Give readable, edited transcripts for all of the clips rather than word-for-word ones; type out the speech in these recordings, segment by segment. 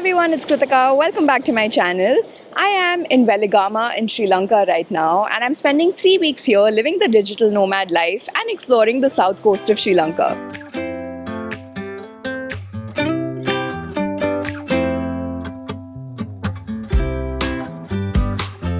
everyone, it's Kritika. Welcome back to my channel. I am in Weligama in Sri Lanka right now, and I'm spending 3 weeks here living the digital nomad life and exploring the south coast of Sri Lanka.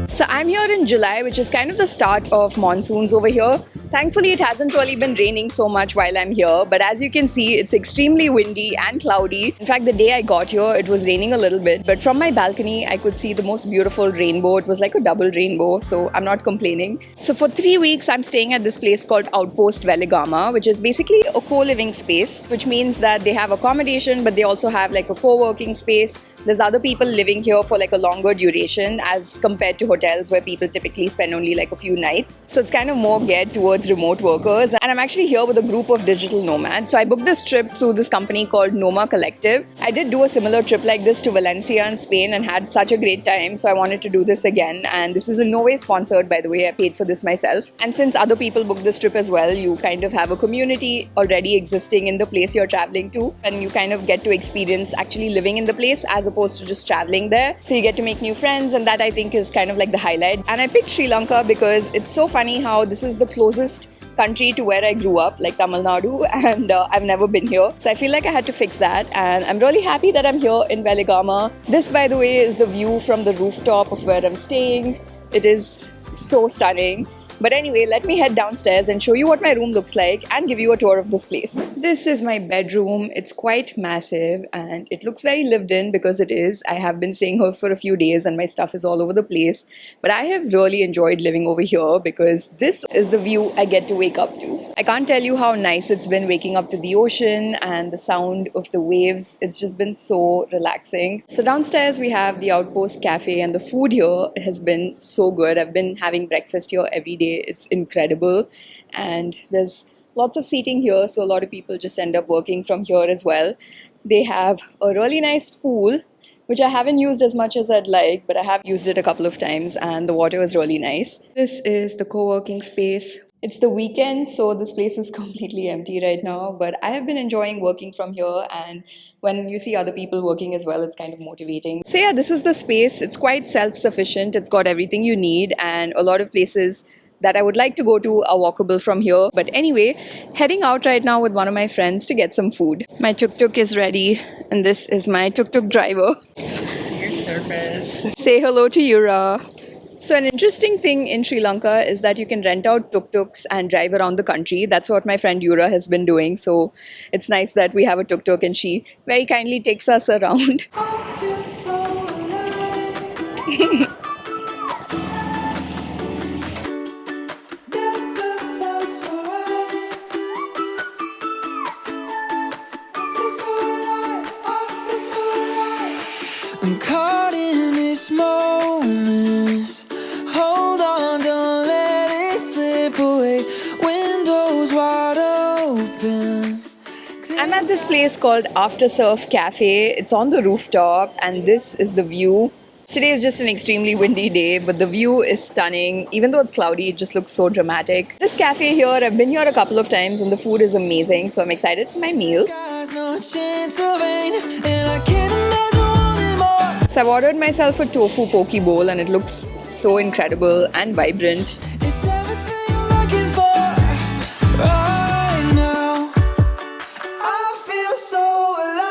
So I'm here in July, which is kind of the start of monsoons over here. Thankfully, it hasn't really been raining so much while I'm here, but as you can see, it's extremely windy and cloudy. In fact, the day I got here, it was raining a little bit, but from my balcony, I could see the most beautiful rainbow. It was like a double rainbow, so I'm not complaining. So for 3 weeks, I'm staying at this place called Outpost Weligama, which is basically a co-living space, which means that they have accommodation, but they also have like a co-working space. There's other people living here for like a longer duration as compared to hotels where people typically spend only like a few nights. So it's kind of more geared towards remote workers. And I'm actually here with a group of digital nomads. So I booked this trip through this company called Nomad Collective. I did do a similar trip like this to Valencia in Spain and had such a great time. So I wanted to do this again. And this is in no way sponsored, by the way. I paid for this myself. And since other people booked this trip as well, you kind of have a community already existing in the place you're traveling to. And you kind of get to experience actually living in the place as opposed to just traveling there. So you get to make new friends, and that I think is kind of like the highlight. And I picked Sri Lanka because it's so funny how this is the closest country to where I grew up, like Tamil Nadu, and I've never been here. So I feel like I had to fix that, and I'm really happy that I'm here in Weligama. This, by the way, is the view from the rooftop of where I'm staying. It is so stunning. But anyway, let me head downstairs and show you what my room looks like and give you a tour of this place. This is my bedroom. It's quite massive and it looks very lived in because it is. I have been staying here for a few days and my stuff is all over the place. But I have really enjoyed living over here because this is the view I get to wake up to. I can't tell you how nice it's been waking up to the ocean and the sound of the waves. It's just been so relaxing. So downstairs we have the Outpost Cafe, and the food here has been so good. I've been having breakfast here every day. It's incredible, and there's lots of seating here, so a lot of people just end up working from here as well. They have a really nice pool, which I haven't used as much as I'd like, but I have used it a couple of times and the water was really nice. This is the co-working space. It's the weekend, so this place is completely empty right now, but I have been enjoying working from here, and when you see other people working as well, it's kind of motivating. So yeah, this is the space. It's quite self-sufficient. It's got everything you need, and a lot of places that I would like to go to are walkable from here. But anyway, heading out right now with one of my friends to get some food. My tuk-tuk is ready, and this is my tuk-tuk driver. To your service. Say hello to Yura. So an interesting thing in Sri Lanka is that you can rent out tuk-tuks and drive around the country. That's what my friend Yura has been doing. So it's nice that we have a tuk-tuk and she very kindly takes us around. I feel so alive. Never felt so right. I feel so alive. I feel so alive. I'm caught in this moment. Hold on, don't let it slip away. Windows wide open. I'm at this place called After Surf Cafe. It's on the rooftop and this is the view. Today is just an extremely windy day, but the view is stunning. Even though it's cloudy, it just looks so dramatic. This cafe here, I've been here a couple of times and the food is amazing, so I'm excited for my meal. No chance of rain, and I can't imagine wanting more. So I've ordered myself a tofu poke bowl and it looks so incredible and vibrant. It's everything I'm looking for right now. I feel so alive.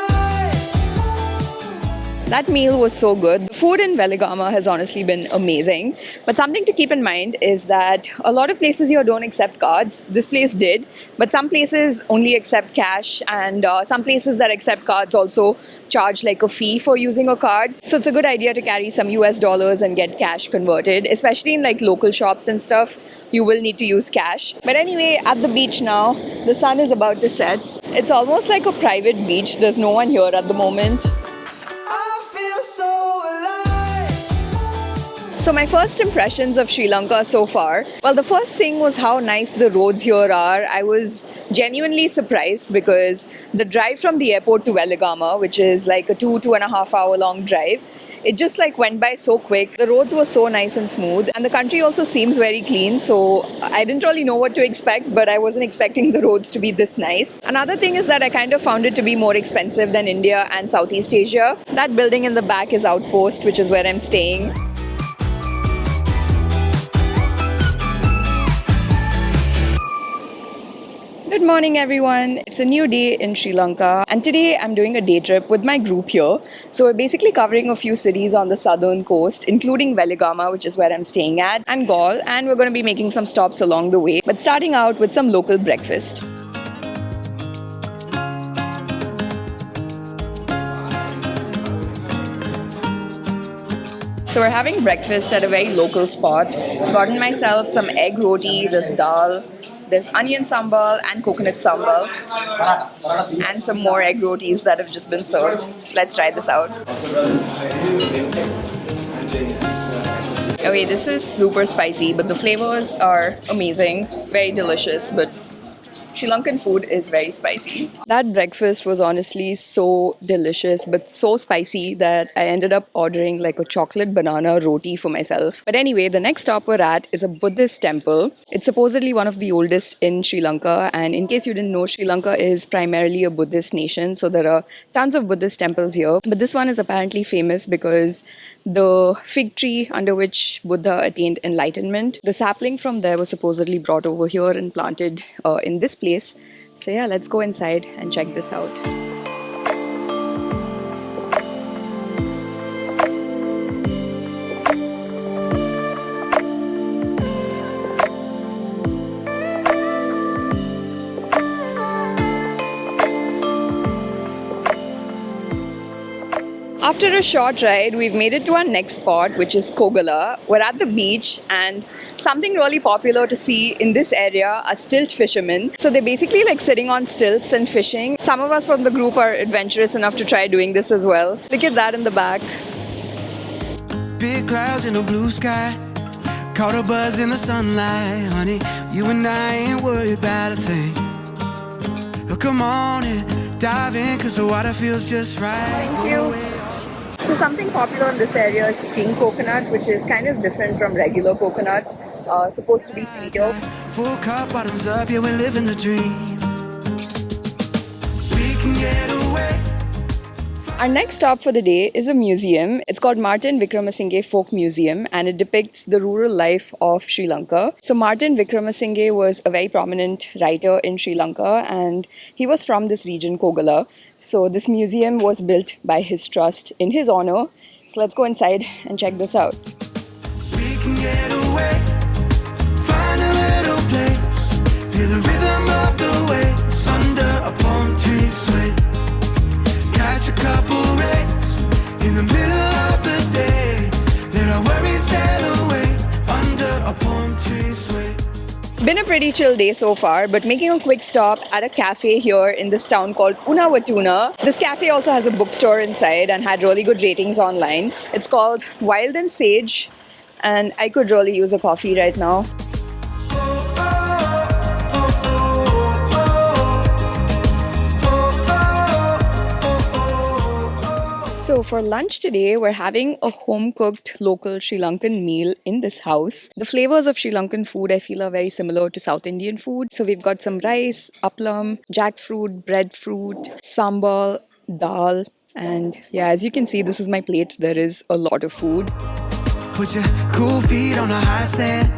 That meal was so good. The food in Weligama has honestly been amazing. But something to keep in mind is that a lot of places here don't accept cards. This place did, but some places only accept cash, and some places that accept cards also charge like a fee for using a card. So it's a good idea to carry some US dollars and get cash converted, especially in like local shops and stuff. You will need to use cash. But anyway, at the beach now, the sun is about to set. It's almost like a private beach. There's no one here at the moment. I feel so alive. So my first impressions of Sri Lanka so far, well, the first thing was how nice the roads here are. I was genuinely surprised because the drive from the airport to Weligama, which is like a 2.5 hour long drive, it just like went by so quick. The roads were so nice and smooth, and the country also seems very clean, so I didn't really know what to expect, but I wasn't expecting the roads to be this nice. Another thing is that I kind of found it to be more expensive than India and Southeast Asia. That building in the back is Outpost, which is where I'm staying. Good morning everyone. It's a new day in Sri Lanka, and today I'm doing a day trip with my group here. So we're basically covering a few cities on the southern coast, including Weligama, which is where I'm staying at, and Goel, and we're going to be making some stops along the way, but starting out with some local breakfast. So we're having breakfast at a very local spot. Gotten myself some egg roti, this dal, there's onion sambal and coconut sambal, and some more egg rotis that have just been served. Let's try this out. Okay, this is super spicy, but the flavors are amazing, very delicious, but Sri Lankan food is very spicy. That breakfast was honestly so delicious, but so spicy that I ended up ordering like a chocolate banana roti for myself. But anyway, the next stop we're at is a Buddhist temple. It's supposedly one of the oldest in Sri Lanka, and in case you didn't know, Sri Lanka is primarily a Buddhist nation, so there are tons of Buddhist temples here. But this one is apparently famous because the fig tree under which Buddha attained enlightenment, the sapling from there was supposedly brought over here and planted in this place. So yeah, let's go inside and check this out. After a short ride, we've made it to our next spot, which is Koggala. We're at the beach, and something really popular to see in this area are stilt fishermen. So they're basically like sitting on stilts and fishing. Some of us from the group are adventurous enough to try doing this as well. Look at that in the back. Big clouds in a blue sky, caught a buzz in the sunlight. Honey, you and I ain't worried about a thing. Oh, come on and dive in, cause the water feels just right. Thank you. So something popular in this area is king coconut, which is kind of different from regular coconut. Supposed to be sweeter. Full cup, bottoms up, yeah, we're living the dream. We can get away. Our next stop for the day is a museum. It's called Martin Vikramasinghe Folk Museum, and it depicts the rural life of Sri Lanka. So Martin Vikramasinghe was a very prominent writer in Sri Lanka, and he was from this region, Koggala. So this museum was built by his trust in his honor. So let's go inside and check this out. We can get away, find a little place, feel the rhythm of the waves under a palm tree sway. Catch a couple rays in the middle of the day, let our worries sail away under a palm tree sway. Been a pretty chill day so far, but making a quick stop at a cafe here in this town called Unawatuna. This cafe also has a bookstore inside and had really good ratings online. It's called Wild and Sage, and I could really use a coffee right now. So for lunch today, we're having a home-cooked local Sri Lankan meal in this house. The flavors of Sri Lankan food I feel are very similar to South Indian food. So we've got some rice, appam, jackfruit, breadfruit, sambal, dal, and yeah, as you can see, this is my plate. There is a lot of food. Put your cool feet on the hot sand.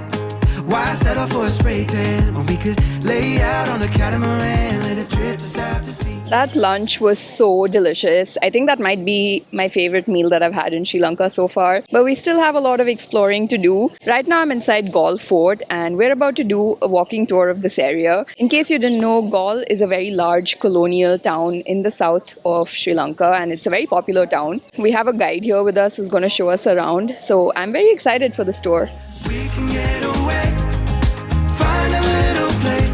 Why settle for a spray tan when we could lay out on a catamaran, let it drift us out to sea? That lunch was so delicious. I think that might be my favorite meal that I've had in Sri Lanka so far. But we still have a lot of exploring to do. Right now I'm inside Galle Fort, and we're about to do a walking tour of this area. In case you didn't know, Galle is a very large colonial town in the south of Sri Lanka, and it's a very popular town. We have a guide here with us who's going to show us around. So I'm very excited for this tour. We can get away, find a little place,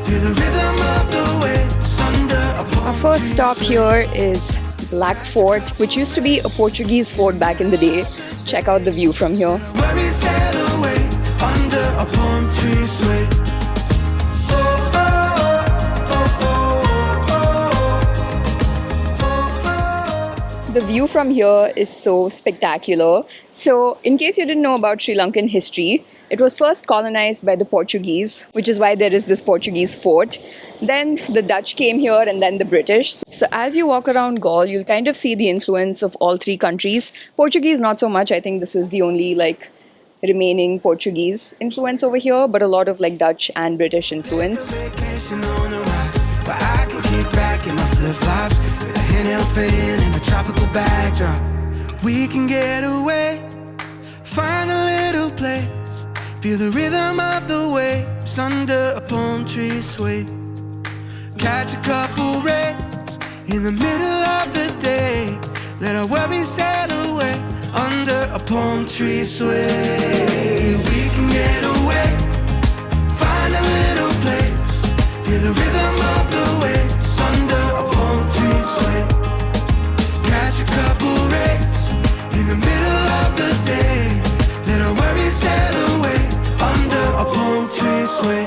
feel the rhythm of the waves under a palm. Our first stop here is Black Fort, which used to be a Portuguese fort back in the day. Check out the view from here. Where we sail away under a palm tree sway. The view from here is so spectacular. So, in case you didn't know about Sri Lankan history, it was first colonized by the Portuguese, which is why there is this Portuguese fort. Then the Dutch came here and then the British. So, as you walk around Goel, you'll kind of see the influence of all three countries. Portuguese, not so much. I think this is the only remaining Portuguese influence over here, but a lot of Dutch and British influence. But I can kick back in my flip-flops with a handheld fan and a tropical backdrop. We can get away, find a little place, feel the rhythm of the waves under a palm tree sway. Catch a couple rays in the middle of the day, let our worries sail away under a palm tree sway. We can get away, find a little place, feel the rhythm of the waves under a palm tree sway. Catch a couple rays in the middle of the day, let our worries sail away under a palm tree sway.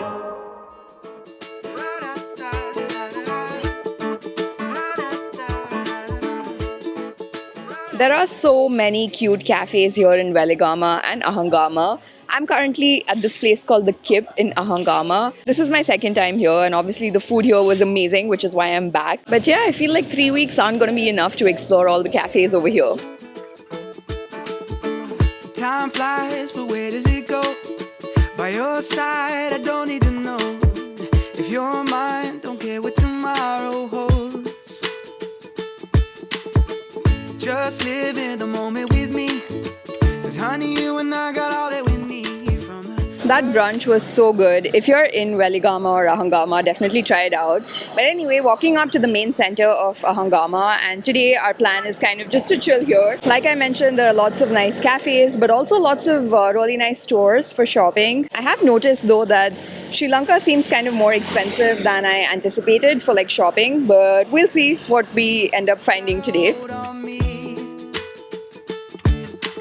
There are so many cute cafes here in Weligama and Ahangama. I'm currently at this place called the Kip in Ahangama. This is my second time here, and obviously the food here was amazing, which is why I'm back. But yeah, I feel like 3 weeks aren't going to be enough to explore all the cafes over here. Time flies, but where does it go? By your side, I don't need to know. If you're mine, don't care what tomorrow holds. Just live in the moment with me, 'cause honey, you and I got all that we need from the... That brunch was so good. If you're in Weligama or Ahangama, definitely try it out. But anyway, walking up to the main center of Ahangama, and today our plan is kind of just to chill here. Like I mentioned, there are lots of nice cafes, but also lots of really nice stores for shopping. I have noticed though that Sri Lanka seems kind of more expensive than I anticipated for shopping, but we'll see what we end up finding today.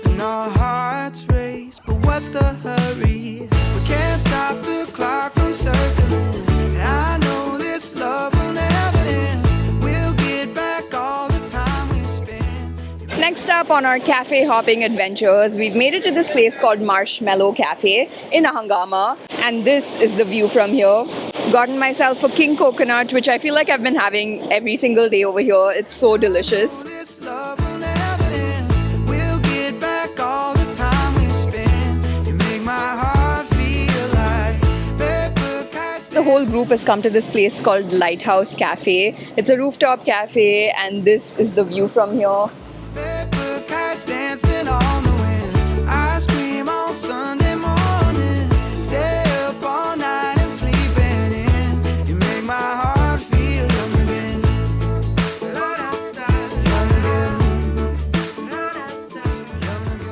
And our hearts race, but what's the hurry? We can't stop the clock from circling, and I know this love will never end. We'll get back all the time we spent. Next up on our cafe hopping adventures, we've made it to this place called Marshmallow Cafe in Ahangama, and this is the view from here. Gotten myself a king coconut, which I feel like I've been having every single day over here. It's so delicious. This love will never end. We'll get back all the time we spent. You make my heart feel like paper kites. The whole group has come to this place called Lighthouse Cafe. It's a rooftop cafe, and this is the view from here. Paper kites dancing on the wind. Ice cream on Sunday morning. Stay up all night and sleeping in. You make my heart feel young again. Young again.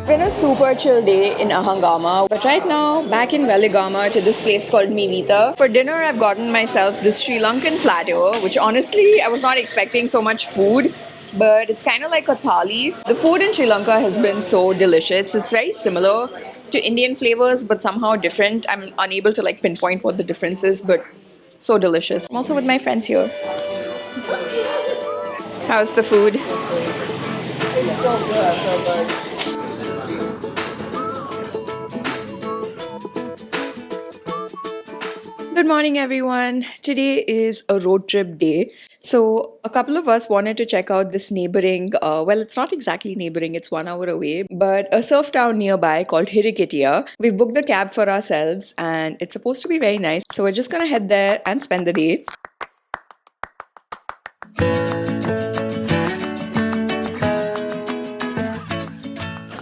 Been a super chill day in Ahangama, but right now back in Weligama to this place called Mirissa. For dinner, I've gotten myself this Sri Lankan platter, which honestly I was not expecting so much food. But it's kind of like a thali. The food in Sri Lanka has been so delicious. It's very similar to Indian flavors, but somehow different. I'm unable to pinpoint what the difference is, but so delicious. I'm also with my friends here. How's the food? Good morning, everyone. Today is a road trip day. So a couple of us wanted to check out this neighboring, well, it's not exactly neighboring, it's 1 hour away, but a surf town nearby called Hiriketiya. We've booked a cab for ourselves and it's supposed to be very nice. So we're just gonna head there and spend the day.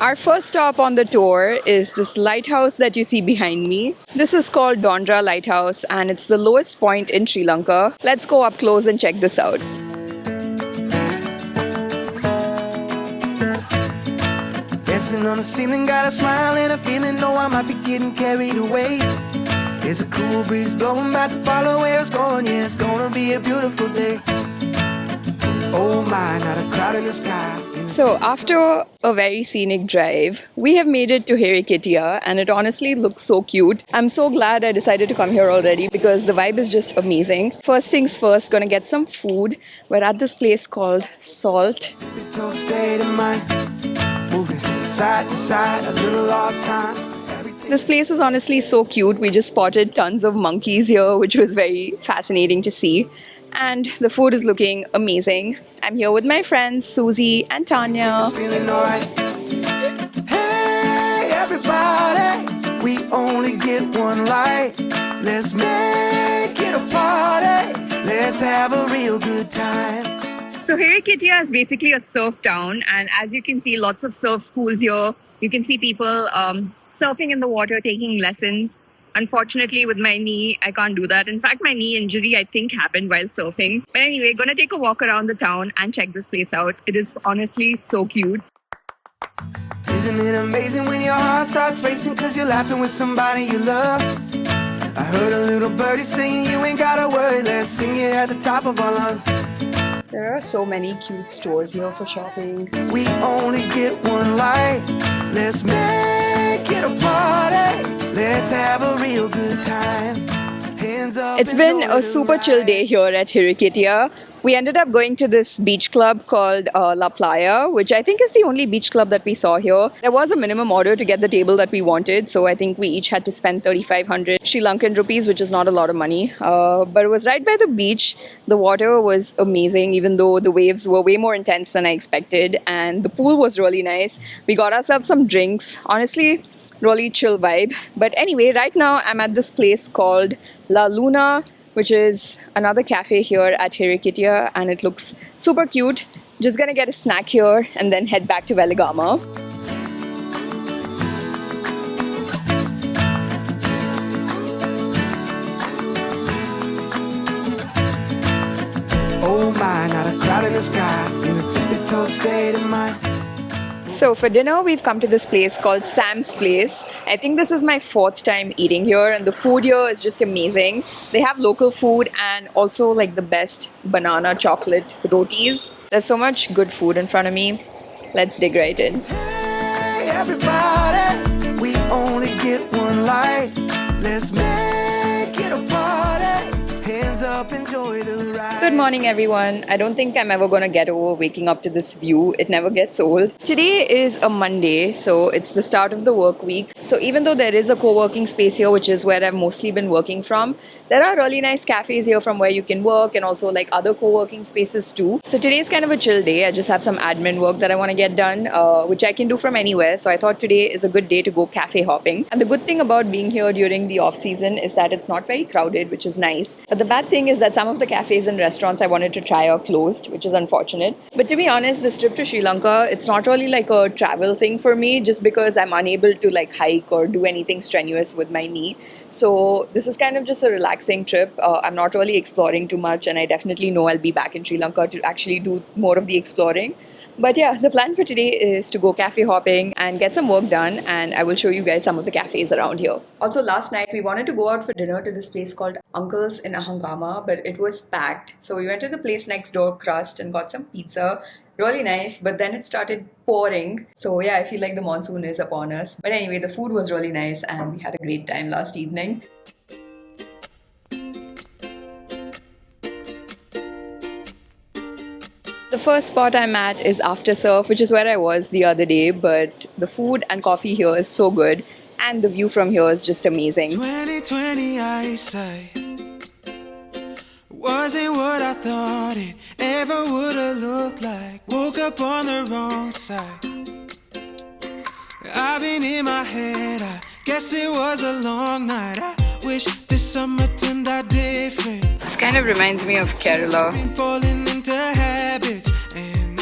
Our first stop on the tour is this lighthouse that you see behind me. This is called Dondra Lighthouse and it's the lowest point in Sri Lanka. Let's go up close and check this out. Dancing on the ceiling, got a smile and a feeling, though I might be getting carried away. There's a cool breeze blowing, about to follow where it's going. Yeah, it's gonna be a beautiful day. Oh my, not a cloud in the sky. So after a very scenic drive, we have made it to Hiriketiya and it honestly looks so cute. I'm so glad I decided to come here already because the vibe is just amazing. First things first, gonna get some food. We're at this place called Salt. This place is honestly so cute. We just spotted tons of monkeys here, which was very fascinating to see. And the food is looking amazing. I'm here with my friends Susie and Tanya. Hey everybody, we only get one life. Let's make it a party. Let's have a real good time. So Hiriketiya is basically a surf town, and as you can see, lots of surf schools here. You can see people surfing in the water, taking lessons. Unfortunately, with my knee, I can't do that. In fact, my knee injury, I think, happened while surfing. But anyway, gonna take a walk around the town and check this place out. It is honestly so cute. Isn't it amazing when your heart starts racing because you're laughing with somebody you love? I heard a little birdie singing, you ain't gotta worry, let's sing it at the top of our lungs. There are so many cute stores here for shopping. We only get one life, let's make it a party. Let's have a real good time. Hands up. It's been a super chill day here at Hiriketiya. We ended up going to this beach club called La Playa, which I think is the only beach club that we saw here. There was a minimum order to get the table that we wanted, so I think we each had to spend 3,500 Sri Lankan rupees, which is not a lot of money. But it was right by the beach. The water was amazing, even though the waves were way more intense than I expected, and the pool was really nice. We got ourselves some drinks. Honestly, really chill vibe. But anyway, right now I'm at this place called La Luna, which is another cafe here at Hiriketiya, and it looks super cute. Just gonna get a snack here and then head back to Weligama. Oh my, not a cloud in the sky, in a tippy-toe state of mind. So for dinner, we've come to this place called Sam's Place. I think this is my 4th time eating here, and the food here is just amazing. They have local food and also like the best banana chocolate rotis. There's so much good food in front of me. Let's dig right in. Hey everybody, we only get one life. Let's make it a party. Hands up, enjoy the ride. Good morning, everyone. I don't think I'm ever gonna get over waking up to this view. It never gets old. Today is a Monday, so it's the start of the work week. So even though there is a co-working space here, which is where I've mostly been working from, there are really nice cafes here from where you can work, and also like other co-working spaces too. So today's kind of a chill day. I just have some admin work that I want to get done, which I can do from anywhere. So I thought today is a good day to go cafe hopping. And the good thing about being here during the off season is that it's not very crowded, which is nice. But the bad thing is that some of the cafes and restaurants I wanted to try are closed, which is unfortunate. But to be honest, this trip to Sri Lanka, it's not really like a travel thing for me, just because I'm unable to like hike or do anything strenuous with my knee. So this is kind of just a relaxing trip. I'm not really exploring too much, and I definitely know I'll be back in Sri Lanka to actually do more of the exploring. But yeah, the plan for today is to go cafe hopping and get some work done, and I will show you guys some of the cafes around here. Also, last night we wanted to go out for dinner to this place called Uncle's in Ahangama, but it was packed. So we went to the place next door, Crust, and got some pizza. Really nice, but then it started pouring. So yeah, I feel like the monsoon is upon us. But anyway, the food was really nice and we had a great time last evening. The first spot I'm at is After Surf, which is where I was the other day, but the food and coffee here is so good and the view from here is just amazing. 2020 eyesight wasn't what I thought it ever would have looked like. Woke up on the wrong side. I've been in my head, I guess it was a long night. I wish this summer turned out different. This kind of reminds me of Kerala. Been falling into habits, and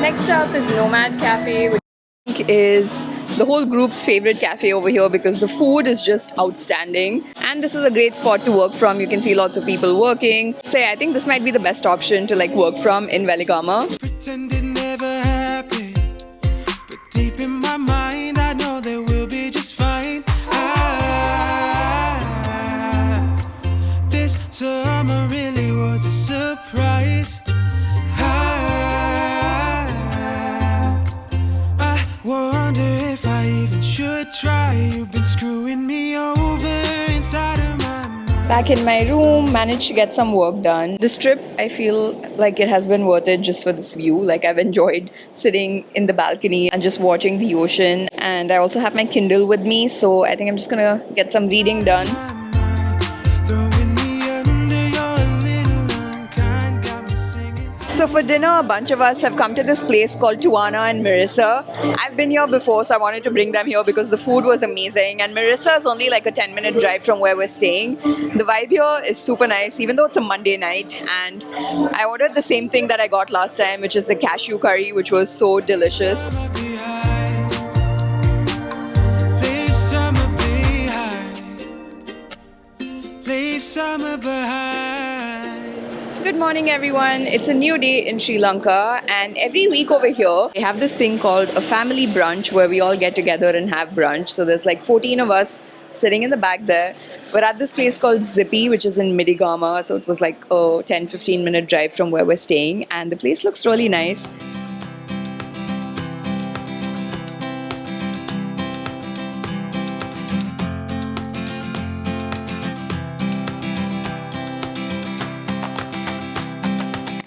Next up is Nomad Cafe, which I think is the whole group's favorite cafe over here because the food is just outstanding. And this is a great spot to work from. You can see lots of people working. So yeah, I think this might be the best option to like work from in Weligama. pretend it never happened, but deep in my mind I know that we'll be just fine. This summer really was a surprise. should try. You've been screwing me over inside of my mind. Back in my room, managed to get some work done. This trip, I feel like it has been worth it just for this view. Like I've enjoyed sitting in the balcony and just watching the ocean. And I also have my Kindle with me, so I think I'm just gonna get some reading done. Throwing me under your little unkind, got me singing. So for dinner, a bunch of us have come to this place called Unawatuna and Mirissa. I've been here before, so I wanted to bring them here because the food was amazing. And Mirissa is only like a 10-minute drive from where we're staying. The vibe here is super nice, even though it's a Monday night. And I ordered the same thing that I got last time, which is the cashew curry, which was so delicious. Behind. Leave summer behind. Leave summer behind. Good morning, everyone. It's a new day in Sri Lanka, and every week over here, they have this thing called a family brunch where we all get together and have brunch. So there's like 14 of us sitting in the back there. We're at this place called Zippy, which is in Midigama. So it was like a 10-15 minute drive from where we're staying, and the place looks really nice.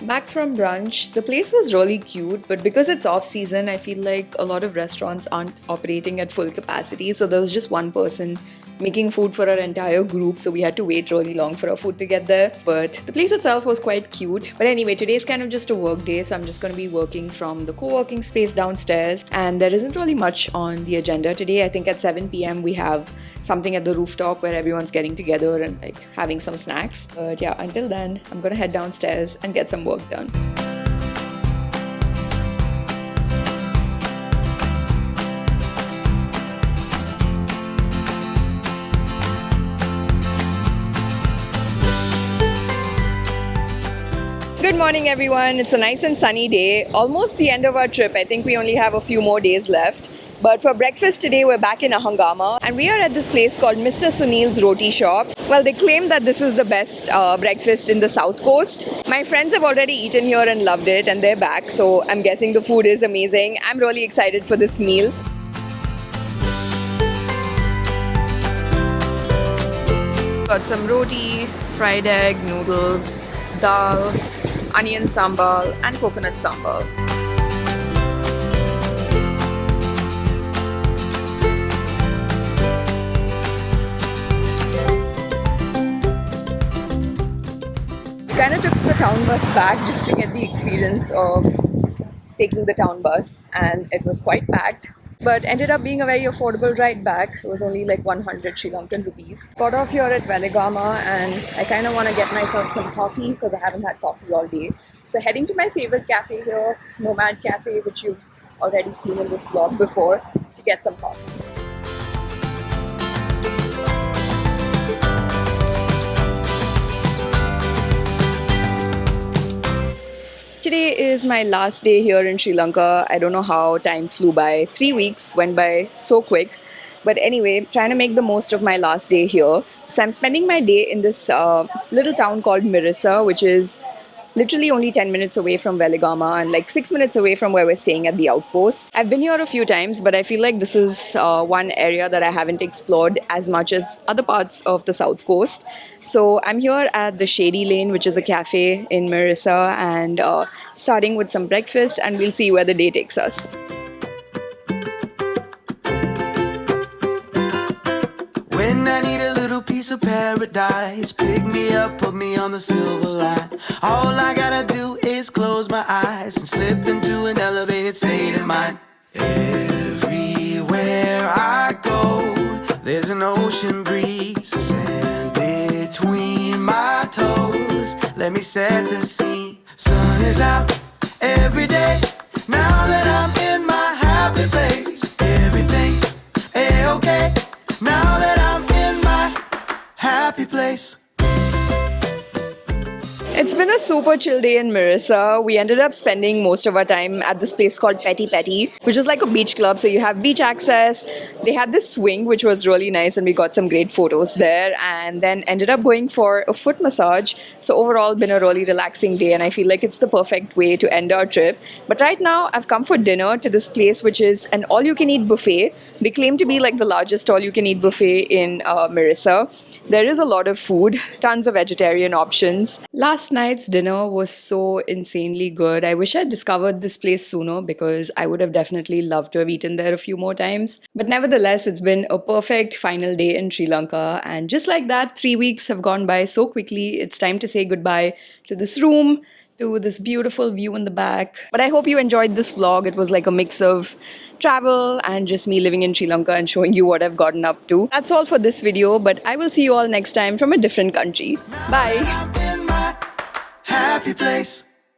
Back from brunch, the place was really cute, but because it's off season, I feel like a lot of restaurants aren't operating at full capacity. So there was just one person making food for our entire group, so we had to wait really long for our food to get there. But the place itself was quite cute. But anyway, today's kind of just a work day, so I'm just going to be working from the co-working space downstairs, and there isn't really much on the agenda today. I think at 7 p.m. we have something at the rooftop where everyone's getting together and like having some snacks. But yeah, until then, I'm gonna head downstairs and get some work done. Good morning, everyone. It's a nice and sunny day. Almost the end of our trip. I think we only have a few more days left. But for breakfast today, we're back in Ahangama, and we are at this place called Mr. Sunil's Roti shop. Well, they claim that this is the best breakfast in the South Coast. My friends have already eaten here and loved it, and they're back, so I'm guessing the food is amazing. I'm really excited for this meal. Got some roti, fried egg, noodles, dal, onion sambal, and coconut sambal. Kind of took the town bus back just to get the experience of taking the town bus, and it was quite packed, but ended up being a very affordable ride back. It was only like 100 Sri Lankan rupees. Got off here at Weligama, and I kind of want to get myself some coffee because I haven't had coffee all day. So heading to my favorite cafe here, Nomad Cafe, which you've already seen in this vlog before, to get some coffee. Today is my last day here in Sri Lanka. I don't know how time flew by. 3 weeks went by so quick. But anyway, trying to make the most of my last day here. So I'm spending my day in this little town called Mirissa, which is literally only 10 minutes away from Weligama and like 6 minutes away from where we're staying at the outpost. I've been here a few times, but I feel like this is one area that I haven't explored as much as other parts of the South Coast. So I'm here at the Shady Lane, which is a cafe in Mirissa, and starting with some breakfast, and we'll see where the day takes us. When I need a little piece of paradise, pick me up, put me on the silver line. All I gotta do is close my eyes and slip into an elevated state of mind. Everywhere I go, there's an ocean breeze, sand between my toes. Let me set the scene. Sun is out every day. Now that I'm in my happy place, everything's a-okay. Now that I'm in my happy place. It's It's been a super chill day in Mirissa. We ended up spending most of our time at this place called Petty Petty, which is like a beach club. So you have beach access. They had this swing, which was really nice, and we got some great photos there. And then ended up going for a foot massage. So overall, been a really relaxing day, and I feel like it's the perfect way to end our trip. But right now, I've come for dinner to this place, which is an all-you-can-eat buffet. They claim to be like the largest all-you-can-eat buffet in Mirissa. There is a lot of food, tons of vegetarian options. Last night's dinner was so insanely good. I wish I'd discovered this place sooner because I would have definitely loved to have eaten there a few more times. But nevertheless, it's been a perfect final day in Sri Lanka. And just like that, 3 weeks have gone by so quickly. It's time to say goodbye to this room, to this beautiful view in the back. But I hope you enjoyed this vlog. It was like a mix of travel and just me living in Sri Lanka and showing you what I've gotten up to. That's all for this video, but I will see you all next time from a different country. Bye! Happy place.